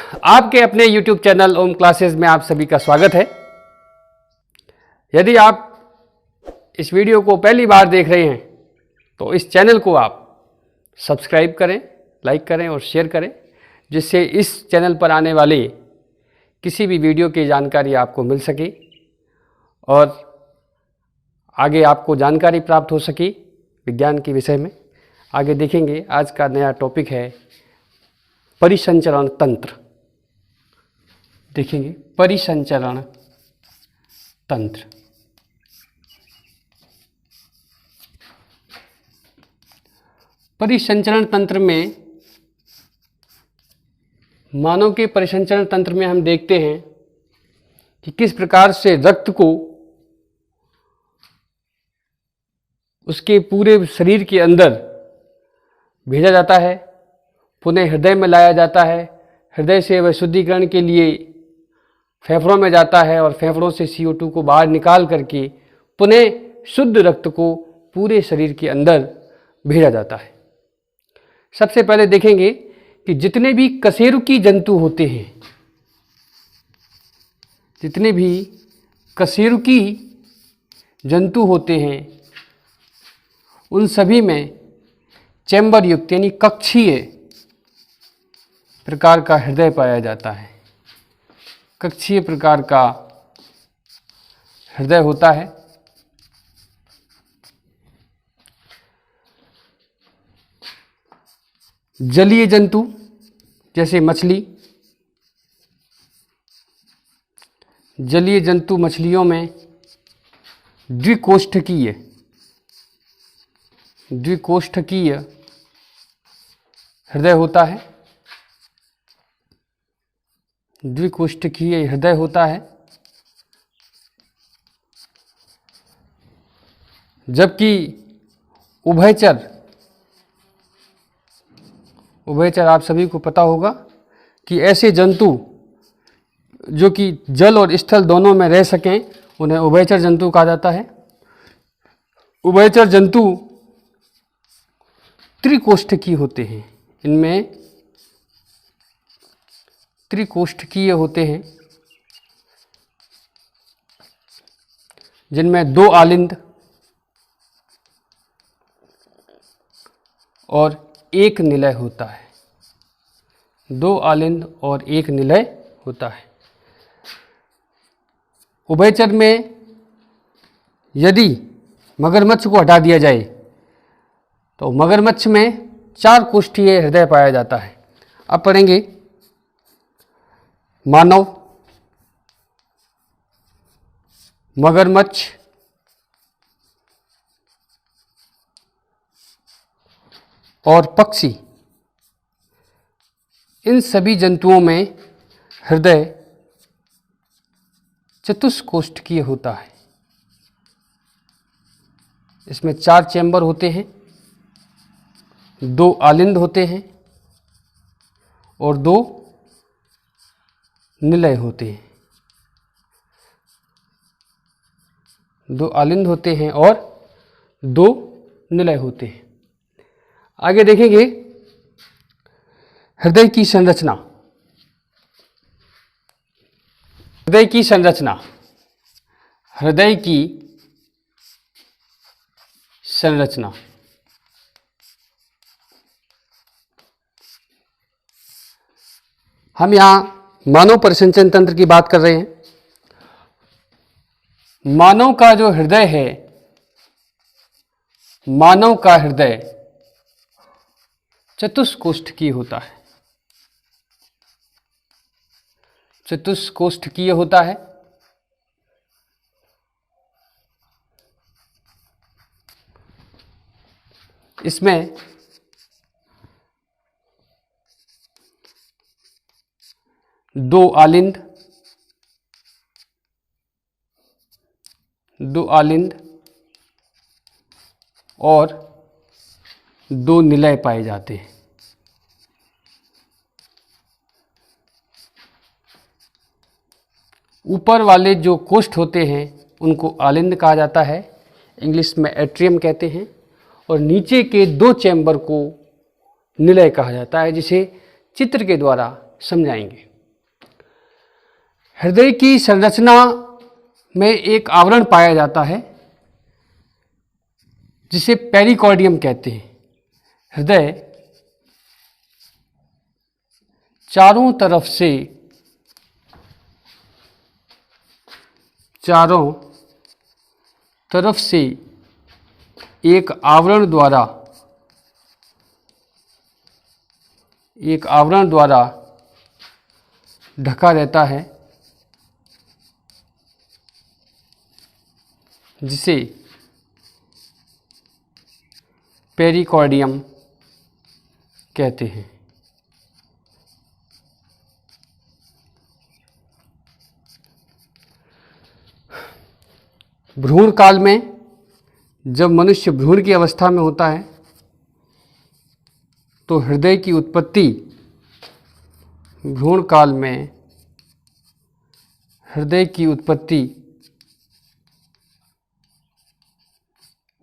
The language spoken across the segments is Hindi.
आपके अपने YouTube चैनल ओम क्लासेस में आप सभी का स्वागत है। यदि आप इस वीडियो को पहली बार देख रहे हैं तो इस चैनल को आप सब्सक्राइब करें, लाइक करें और शेयर करें, जिससे इस चैनल पर आने वाले किसी भी वीडियो की जानकारी आपको मिल सके और आगे आपको जानकारी प्राप्त हो सके विज्ञान के विषय में। आगे देखेंगे, आज का नया टॉपिक है परिसंचरण तंत्र। देखेंगे परिसंचरण तंत्र। परिसंचरण तंत्र में, मानव के परिसंचरण तंत्र में हम देखते हैं कि किस प्रकार से रक्त को उसके पूरे शरीर के अंदर भेजा जाता है, पुनः हृदय में लाया जाता है, हृदय से वह शुद्धिकरण के लिए फेफड़ों में जाता है और फेफड़ों से CO2 को बाहर निकाल करके पुनः शुद्ध रक्त को पूरे शरीर के अंदर भेजा जाता है। सबसे पहले देखेंगे कि जितने भी कशेरुकी जंतु होते हैं, जितने भी कशेरुकी जंतु होते हैं, उन सभी में चैम्बर युक्त यानी कक्षीय प्रकार का हृदय पाया जाता है। कक्षीय प्रकार का हृदय होता है। जलीय जंतु जैसे मछली, जलीय जंतु मछलियों में द्विकोष्ठकीय हृदय होता है। द्विकोष्ठकीय हृदय होता है। जबकि उभयचर आप सभी को पता होगा कि ऐसे जंतु जो कि जल और स्थल दोनों में रह सकें, उन्हें उभयचर जंतु कहा जाता है। उभयचर जंतु त्रिकोष्ठकीय होते हैं। इनमें त्रिकोष्ठकीय होते हैं, जिनमें दो आलिंद और एक निलय होता है। दो आलिंद और एक निलय होता है। उभयचर में यदि मगरमच्छ को हटा दिया जाए तो मगरमच्छ में 4 कोष्ठीय हृदय पाया जाता है। अब पढ़ेंगे मानव, मगरमच्छ, और पक्षी। इन सभी जंतुओं में हृदय चतुष्कोष्ठकीय होता है। इसमें 4 चैम्बर होते हैं, 2 आलिंद होते हैं और 2 निलय होते हैं। 2 आलिंद होते हैं और 2 निलय होते हैं। आगे देखेंगे हृदय की संरचना। हृदय की संरचना, हृदय की संरचना। हम यहाँ मानव परिसंचरण तंत्र की बात कर रहे हैं। मानव का जो हृदय है, मानव का हृदय चतुष्कोष्ठकीय होता है। चतुष्कोष्ठकीय होता है। इसमें दो आलिंद और 2 निलय पाए जाते हैं। ऊपर वाले जो कोष्ठ होते हैं उनको आलिंद कहा जाता है, इंग्लिश में एट्रियम कहते हैं, और नीचे के 2 चैम्बर को निलय कहा जाता है, जिसे चित्र के द्वारा समझाएंगे। हृदय की संरचना में एक आवरण पाया जाता है जिसे पेरिकार्डियम कहते हैं। हृदय चारों तरफ से एक आवरण द्वारा ढका रहता है, जिसे पेरिकार्डियम कहते हैं। भ्रूण काल में जब मनुष्य भ्रूण की अवस्था में होता है तो हृदय की उत्पत्ति भ्रूण काल में हृदय की उत्पत्ति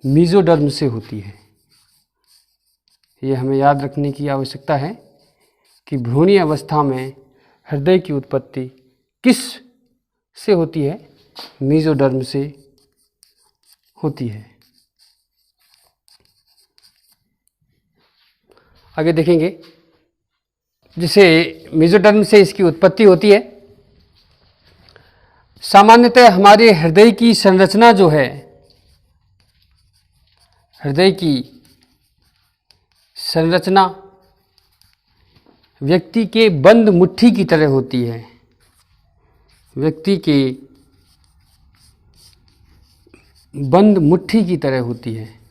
मेसोडर्म से होती है। ये हमें याद रखने की आवश्यकता है कि भ्रूणीय अवस्था में हृदय की उत्पत्ति किस से होती है? मेसोडर्म से होती है। आगे देखेंगे, जिसे मेसोडर्म से इसकी उत्पत्ति होती है। सामान्यतः हमारे हृदय की संरचना जो है, हृदय की संरचना व्यक्ति के बंद मुट्ठी की तरह होती है। व्यक्ति के बंद मुट्ठी की तरह होती है।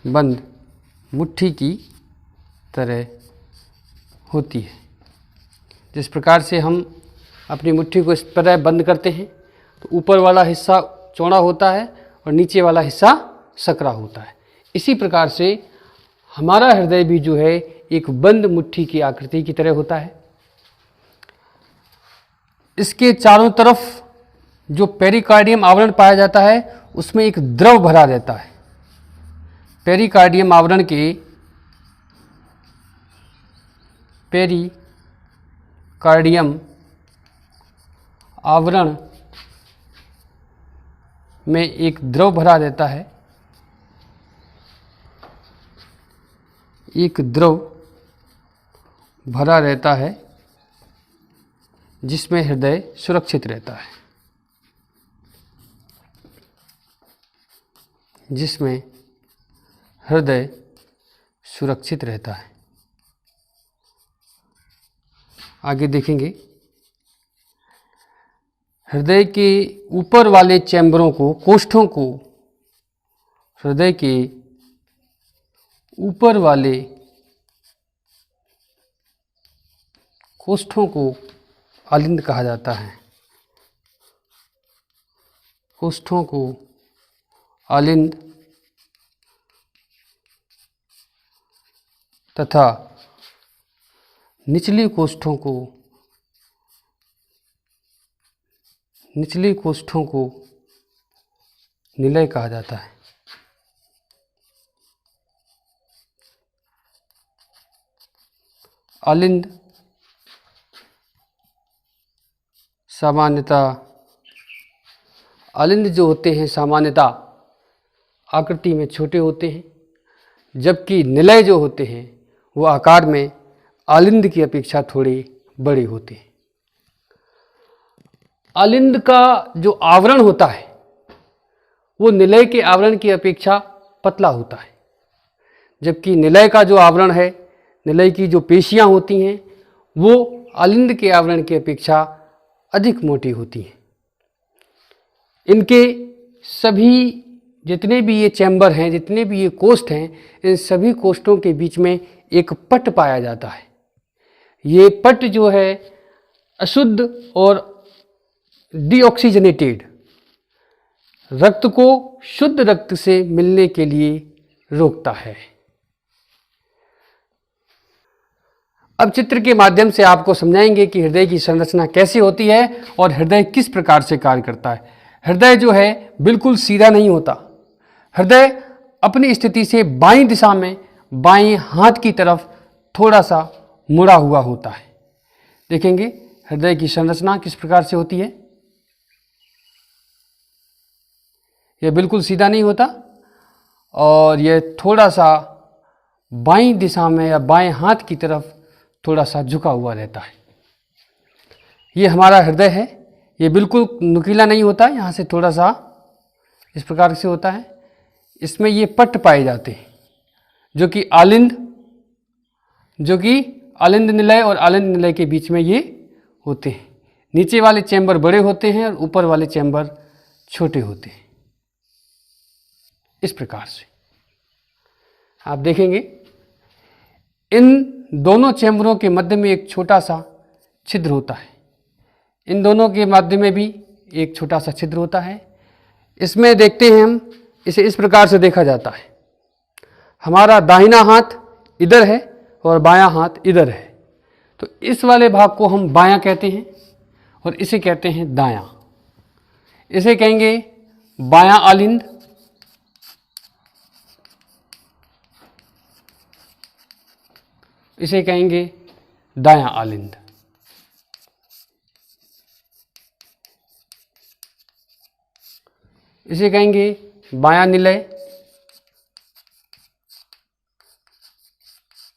बंद मुट्ठी की तरह होती है। जिस प्रकार से हम अपनी मुट्ठी को इस तरह बंद करते हैं तो ऊपर वाला हिस्सा चौड़ा होता है और नीचे वाला हिस्सा सकरा होता है। इसी प्रकार से हमारा हृदय भी जो है एक बंद मुट्ठी की आकृति की तरह होता है। इसके चारों तरफ जो पेरिकार्डियम आवरण पाया जाता है उसमें एक द्रव भरा रहता है। पेरिकार्डियम आवरण में एक द्रव भरा रहता है। एक द्रव भरा रहता है जिसमें हृदय सुरक्षित रहता है। जिसमें हृदय सुरक्षित रहता है। आगे देखेंगे, हृदय के ऊपर वाले चैम्बरों को, कोष्ठों को, हृदय के ऊपर वाले कोष्ठों को आलिंद कहा जाता है। कोष्ठों को आलिंद तथा निचले कोष्ठों को निलय कहा जाता है। आलिंद जो होते हैं सामान्यतः आकृति में छोटे होते हैं, जबकि निलय जो होते हैं वो आकार में आलिंद की अपेक्षा थोड़े बड़े होते हैं। आलिंद का जो आवरण होता है वो निलय के आवरण की अपेक्षा पतला होता है, जबकि निलय का जो आवरण है, निलय की जो पेशियां होती हैं वो आलिंद के आवरण की अपेक्षा अधिक मोटी होती हैं। इनके सभी जितने भी ये चैम्बर हैं, जितने भी ये कोष्ठ हैं, इन सभी कोष्ठों के बीच में एक पट पाया जाता है। ये पट जो है अशुद्ध और डीऑक्सीजनेटेड रक्त को शुद्ध रक्त से मिलने के लिए रोकता है। अब चित्र के माध्यम से आपको समझाएंगे कि हृदय की संरचना कैसे होती है और हृदय किस प्रकार से कार्य करता है। हृदय जो है बिल्कुल सीधा नहीं होता। हृदय अपनी स्थिति से बाईं दिशा में, बाएं हाथ की तरफ थोड़ा सा मुड़ा हुआ होता है। देखेंगे हृदय की संरचना किस प्रकार से होती है। यह बिल्कुल सीधा नहीं होता और यह थोड़ा सा बाईं दिशा में या बाएं हाथ की तरफ थोड़ा सा झुका हुआ रहता है। ये हमारा हृदय है, ये बिल्कुल नुकीला नहीं होता, यहाँ से थोड़ा सा इस प्रकार से होता है। इसमें ये पट्ट पाए जाते हैं जो कि आलिंद निलय और आलिंद निलय के बीच में ये होते हैं। नीचे वाले चैम्बर बड़े होते हैं और ऊपर वाले चैम्बर छोटे होते हैं। इस प्रकार से आप देखेंगे इन दोनों चैम्बरों के मध्य में एक छोटा सा छिद्र होता है। इन दोनों के मध्य में भी एक छोटा सा छिद्र होता है। इसमें देखते हैं हम, इसे इस प्रकार से देखा जाता है। हमारा दाहिना हाथ इधर है और बायां हाथ इधर है, तो इस वाले भाग को हम बायां कहते हैं और इसे कहते हैं दायां। इसे कहेंगे बायां आलिंद, इसे कहेंगे दायां आलिंद। इसे कहेंगे बायां निलय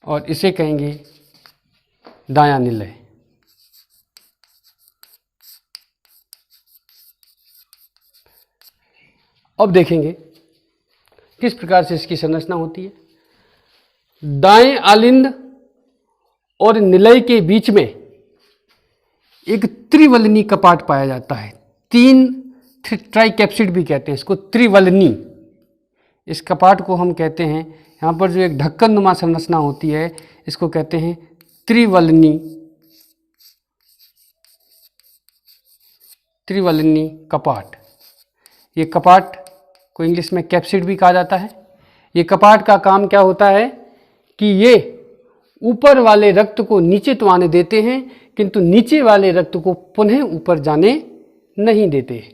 और इसे कहेंगे दायां निलय। अब देखेंगे किस प्रकार से इसकी संरचना होती है। दाएं आलिंद और निलय के बीच में एक त्रिवलनी कपाट पाया जाता है। ट्राइकैप्सिड भी कहते हैं इसको, त्रिवलनी। इस कपाट को हम कहते हैं, यहाँ पर जो एक ढक्कन नुमा संरचना होती है इसको कहते हैं त्रिवलनी कपाट। ये कपाट को इंग्लिश में कैप्सिड भी कहा जाता है। ये कपाट का काम क्या होता है कि ये ऊपर वाले रक्त को नीचे तो आने देते हैं, किंतु नीचे वाले रक्त को पुनः ऊपर जाने नहीं देते।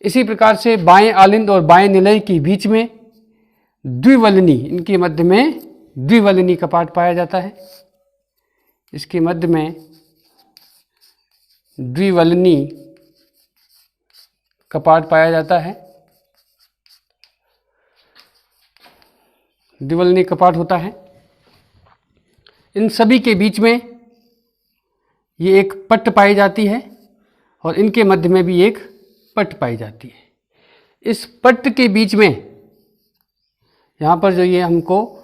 इसी प्रकार से बाएं आलिंद और बाएं निलय के बीच में द्विवलनी, इनके मध्य में द्विवलनी कपाट पाया जाता है। इसके मध्य में द्विवलनी कपाट पाया जाता है। द्विवलनी कपाट होता है। इन सभी के बीच में ये एक पट्ट पाई जाती है और इनके मध्य में भी एक पट्ट पाई जाती है। इस पट्ट के बीच में यहाँ पर जो ये हमको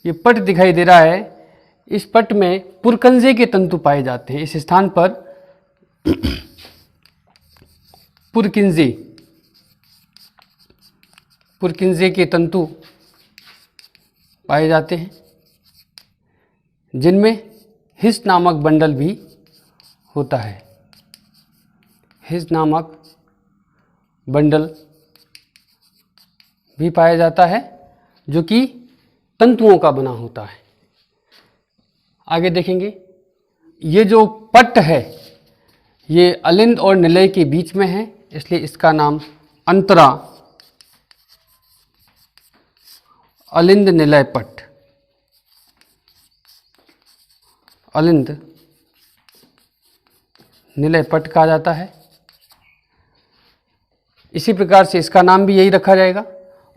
ये पट्ट दिखाई दे रहा है, इस पट्ट में पुरकंजे के तंतु पाए जाते हैं। इस स्थान पर पुरकिंजे के तंतु पाए जाते हैं, जिनमें हिस नामक बंडल भी होता है। हिस नामक बंडल भी पाया जाता है जो कि तंतुओं का बना होता है। आगे देखेंगे, ये जो पट्ट है ये अलिंद और निलय के बीच में है, इसलिए इसका नाम अंतरा अलिंद निलय पट्ट, अलिंद निलय पट्ट कहा जाता है। इसी प्रकार से इसका नाम भी यही रखा जाएगा।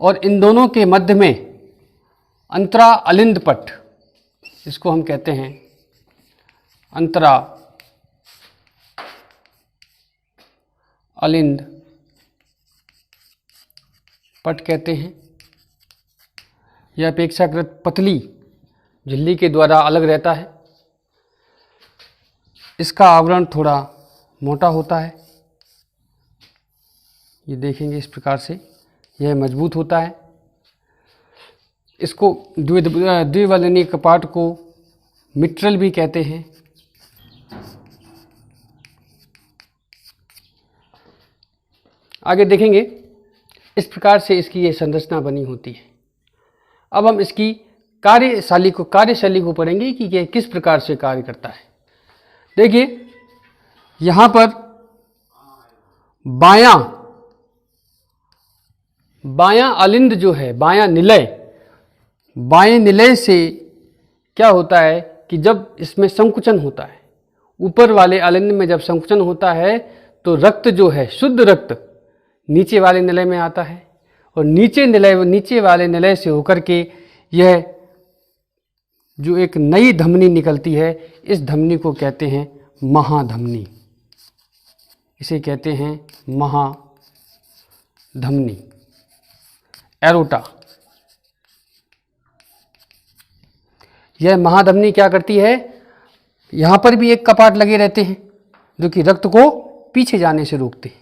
और इन दोनों के मध्य में अंतरा अलिंद पट्ट, इसको हम कहते हैं अंतरा अलिंद पट्ट कहते हैं। यह अपेक्षाकृत पतली झिल्ली के द्वारा अलग रहता है। इसका आवरण थोड़ा मोटा होता है। ये देखेंगे इस प्रकार से यह मजबूत होता है। इसको द्विवलनी कपाट को मिट्रल भी कहते हैं। आगे देखेंगे इस प्रकार से इसकी ये संरचना बनी होती है। अब हम इसकी कार्यशैली को पढ़ेंगे कि यह किस प्रकार से कार्य करता है। देखिए, यहाँ पर बायां अलिंद जो है, बायां निलय, बाएं निलय से क्या होता है कि जब इसमें संकुचन होता है, ऊपर वाले अलिंद में जब संकुचन होता है तो रक्त जो है, शुद्ध रक्त नीचे वाले निलय में आता है और नीचे वाले निलय से होकर के यह जो एक नई धमनी निकलती है, इस धमनी को कहते हैं महाधमनी। इसे कहते हैं महाधमनी, एरोटा। यह महाधमनी क्या करती है, यहाँ पर भी एक कपाट लगे रहते हैं जो कि रक्त को पीछे जाने से रोकते हैं।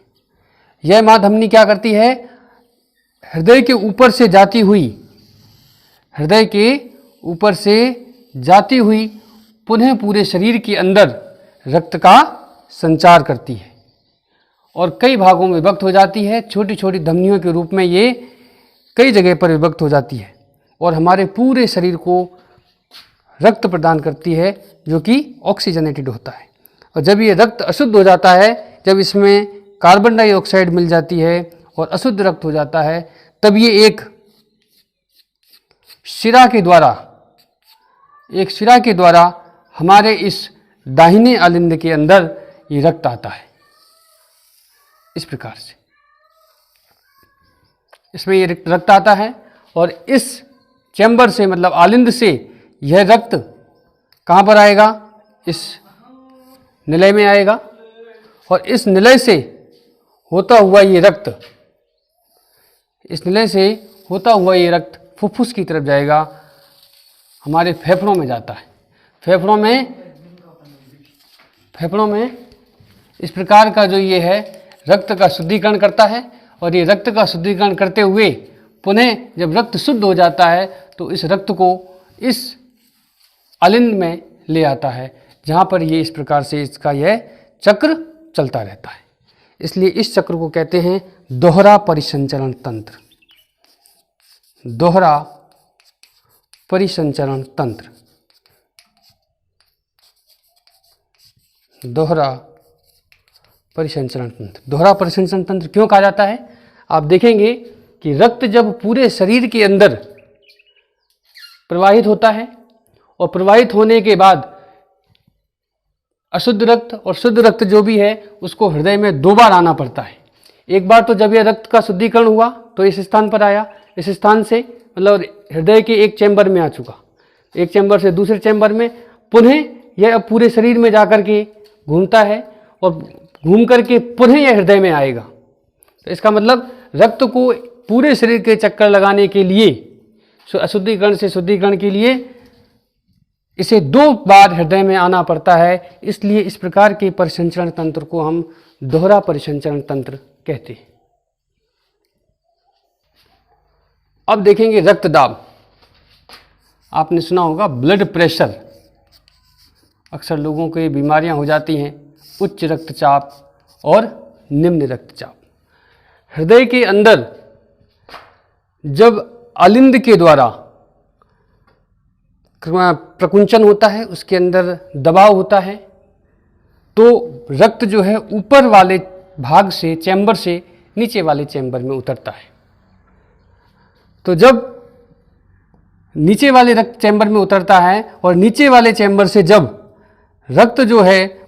यह महाधमनी क्या करती है, हृदय के ऊपर से जाती हुई पुनः पूरे शरीर के अंदर रक्त का संचार करती है और कई भागों में विभक्त हो जाती है। छोटी छोटी धमनियों के रूप में ये कई जगह पर विभक्त हो जाती है और हमारे पूरे शरीर को रक्त प्रदान करती है जो कि ऑक्सीजनेटेड होता है। और जब ये रक्त अशुद्ध हो जाता है, जब इसमें कार्बन डाइऑक्साइड मिल जाती है और अशुद्ध रक्त हो जाता है, तब ये एक शिरा के द्वारा हमारे इस दाहिने अलिंद के अंदर ये रक्त आता है। इस प्रकार से इसमें ये रक्त आता है और इस चैम्बर से, मतलब आलिंद से, यह रक्त कहाँ पर आएगा, इस निलय में आएगा और इस निलय से होता हुआ ये रक्त फुफ्फुस की तरफ जाएगा, हमारे फेफड़ों में जाता है। फेफड़ों में इस प्रकार का जो ये है रक्त का शुद्धिकरण करता है और ये रक्त का शुद्धिकरण करते हुए पुनः जब रक्त शुद्ध हो जाता है तो इस रक्त को इस अलिंद में ले आता है, जहाँ पर ये इस प्रकार से इसका यह चक्र चलता रहता है। इसलिए इस चक्र को कहते हैं दोहरा परिसंचरण तंत्र। दोहरा परिसंचरण तंत्र, दोहरा परिसंचरण तंत्र। दोहरा परिसंचरण तंत्र क्यों कहा जाता है, आप देखेंगे कि रक्त जब पूरे शरीर के अंदर प्रवाहित होता है और प्रवाहित होने के बाद अशुद्ध रक्त और शुद्ध रक्त जो भी है उसको हृदय में 2 बार आना पड़ता है। एक बार तो जब यह रक्त का शुद्धिकरण हुआ तो इस स्थान पर आया, इस स्थान से मतलब हृदय के एक चैम्बर में आ चुका, एक चैम्बर से दूसरे चैम्बर में, पुनः यह अब पूरे शरीर में जाकर के घूमता है और घूम करके पुनः यह हृदय में आएगा। तो इसका मतलब रक्त को पूरे शरीर के चक्कर लगाने के लिए, अशुद्धिकरण से शुद्धिकरण के लिए इसे 2 बार हृदय में आना पड़ता है। इसलिए इस प्रकार के परिसंचरण तंत्र को हम दोहरा परिसंचरण तंत्र कहते हैं। अब देखेंगे रक्तदाब। आपने सुना होगा ब्लड प्रेशर, अक्सर लोगों को ये बीमारियां हो जाती हैं, उच्च रक्तचाप और निम्न रक्तचाप। हृदय के अंदर जब अलिंद के द्वारा प्रकुंचन होता है, उसके अंदर दबाव होता है, तो रक्त जो है ऊपर वाले भाग से, चैम्बर से नीचे वाले चैम्बर में उतरता है। तो जब नीचे वाले रक्त चैम्बर में उतरता है और नीचे वाले चैम्बर से जब रक्त जो है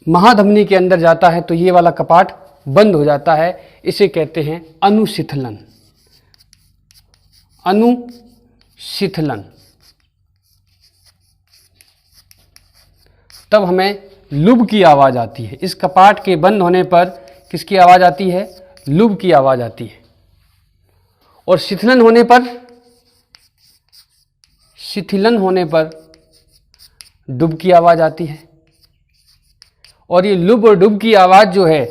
महाधमनी के अंदर जाता है तो ये वाला कपाट बंद हो जाता है। इसे कहते हैं अनुशिथिलन। अनुशिथिलन। तब हमें लुब की आवाज़ आती है। इस कपाट के बंद होने पर किसकी आवाज़ आती है? लुब की आवाज़ आती है। और शिथिलन होने पर डुब की आवाज़ आती है। और ये लुब और डुब की आवाज़ जो है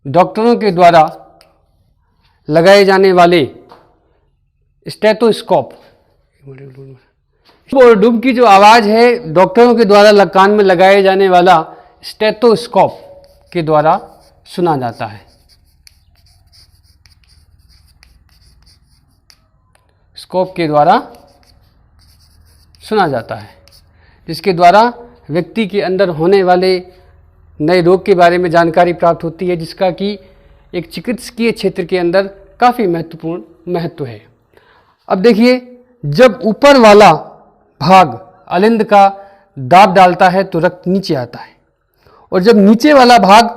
डॉक्टरों के द्वारा लगाए जाने वाले स्टेथोस्कोप, और डुब की जो आवाज़ है डॉक्टरों के द्वारा कान में लगाए जाने वाला स्टेथोस्कोप के द्वारा सुना जाता है। स्कोप के द्वारा सुना जाता है, जिसके द्वारा व्यक्ति के अंदर होने वाले नए रोग के बारे में जानकारी प्राप्त होती है, जिसका कि एक चिकित्सकीय क्षेत्र के अंदर काफ़ी महत्वपूर्ण महत्व है। अब देखिए, जब ऊपर वाला भाग अलिंद का दाब डालता है तो रक्त नीचे आता है, और जब नीचे वाला भाग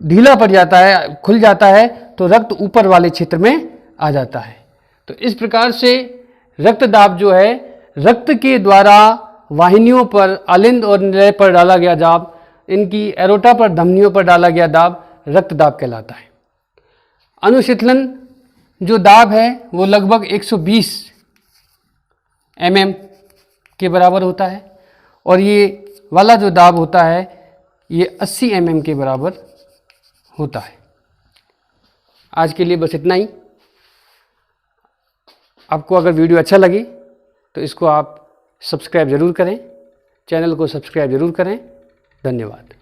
ढीला पड़ जाता है, खुल जाता है, तो रक्त ऊपर वाले क्षेत्र में आ जाता है। तो इस प्रकार से रक्त दाब जो है, रक्त के द्वारा वाहिनियों पर, अलिंद और निलय पर डाला गया दाब, इनकी एरोटा पर, धमनियों पर डाला गया दाब रक्त दाब कहलाता है। अनुशीतलन जो दाब है वो लगभग 120 mm के बराबर होता है, और ये वाला जो दाब होता है ये 80 mm के बराबर होता है। आज के लिए बस इतना ही। आपको अगर वीडियो अच्छा लगे तो इसको आप सब्सक्राइब ज़रूर करें, चैनल को सब्सक्राइब ज़रूर करें। धन्यवाद।